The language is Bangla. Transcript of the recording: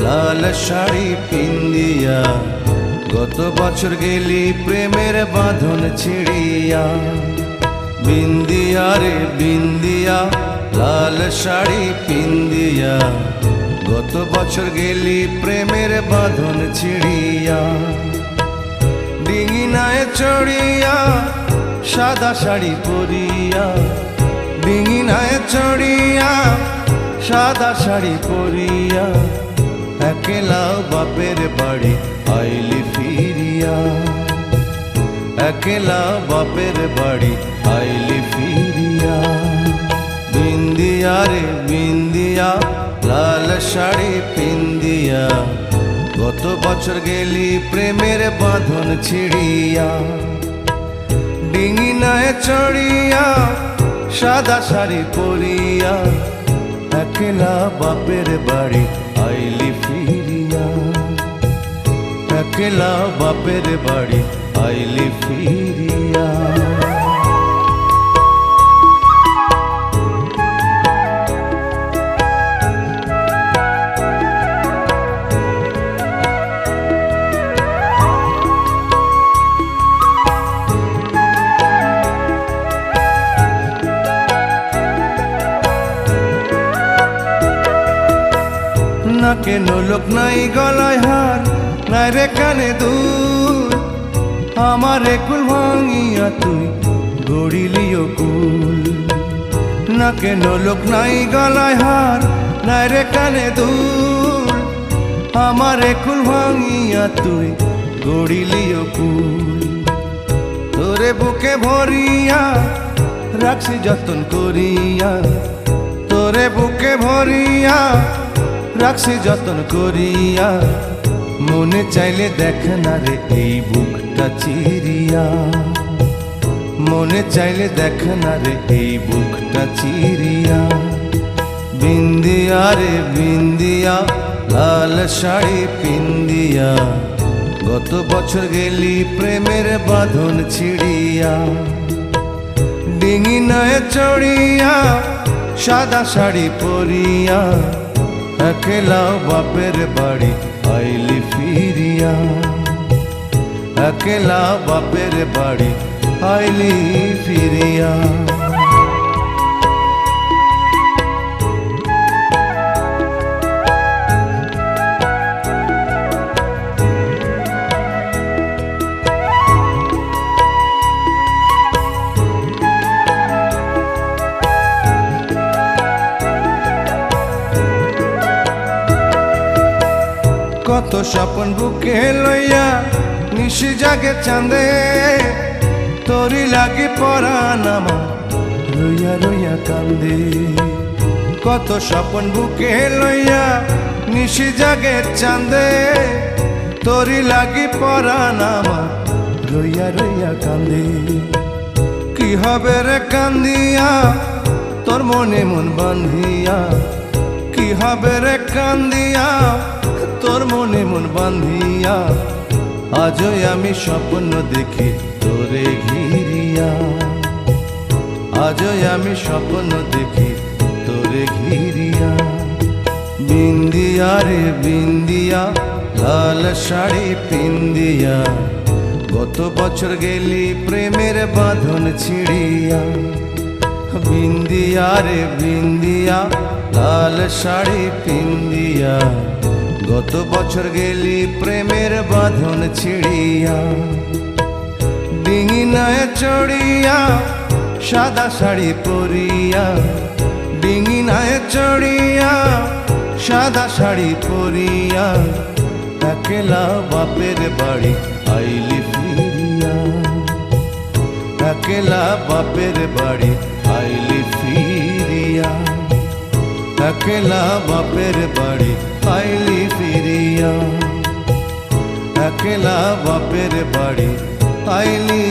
লাল শাড়ি পিন্দিয়া, গত বছর গেলি প্রেমের বাঁধন ছিড়িয়া। বিন্দিয়া রে বিন্দিয়া, লাল শাড়ি পিন্দিয়া, গত বছর গেলি প্রেমের বাঁধন ছিড়িয়া। ডিঙিনায় চড়িয়া সাদা শাড়ি পরিয়া, ডিঙিনায় চড়িয়া সাদা শাড়ি পরিয়া, একলা বাপের বাড়ি আইলি ফিরিয়া। একলা বাপের বাড়ি আইলি ফিরিয়া। বিন্দিয়া রে বিন্দিয়া, লাল শাড়ি পিন্দিয়া, গত বছর গেলি প্রেমের বাঁধন ছিড়িয়া। ডিঙিনায় চড়িয়া সাদা শাড়ি পরিয়া, একলা বাপের বাড়ি আইলি ফিরিয়া। একলা বাপের বাড়ি আইলি ফিরিয়া। নাকে নোলক নাই গলায় হার, নাই রে কানে দুল, আমারে কুল ভাঙিয়া তুই গড়িলিও কুল। নাকে নোলক নাই গলায় হার, নাই রে কানে দুল, আমারে কুল ভাঙিয়া তুই গড়িলিও কুল। তোরে বুকে ভরিয়া রাখছি যতন করিয়া, তোরে বুকে ভরিয়া রাখছি যতন করিয়া, মনে চাইলে দেখ না রে এই বুকটা চিরিয়া। মনে চাইলে দেখ না রে এই বুকটা চিরিয়া। বিন্দিয়া রে বিন্দিয়া, লাল শাড়ি পিন্দিয়া, গত বছর গেলি প্রেমের বাঁধন ছিড়িয়া। ডিঙিনায় চড়িয়া সাদা শাড়ি পরিয়া, একলা বাপের বাড়ি আইলি ফিরিয়া। একলা বাপের বাড়ি আইলি ফিরিয়া। কত স্বপন বুকে লইয়া নিশি জাগে চাঁদে, তোরি লাগি পরাণ আমার রইয়া রইয়া কান্দে। কত স্বপন বুকে লইয়া নিশি জাগে চাঁদে, তোরি লাগি পরাণ আমার রইয়া রইয়া কান্দে। কি হবে রে কান্দিয়া তোর মনে মন বান্ধিয়া, কি হবে রে কান্দিয়া তোর মনে মন বান্ধিয়া। আজও আমি স্বপ্ন দেখি তোরে ঘিরিয়া, আজও আমি স্বপ্ন দেখি তোরে ঘিরিয়া। বিন্দিয়া রে বিন্দিয়া, লাল শাড়ি পিন্দিয়া, গত বছর গেলি প্রেমের বাঁধন ছিড়িয়া। বিন্দিয়া রে বিন্দিয়া, লাল শাড়ি পিন্দিয়া, গত বছর গেলি প্রেমের বাঁধন ছিড়িয়া। ডিঙিনায় চড়িয়া সাদা শাড়ি পরিয়া, ডিঙিনায় চড়িয়া সাদা শাড়ি পরিয়া, একলা বাপের বাড়ি আইলি ফিরিয়া। একলা বাপের বাড়ি আইলি ফিরিয়া। একলা বাপের বাড়ি আইলি ফিরিয়া। একলা বাপের বাড়ি আইলি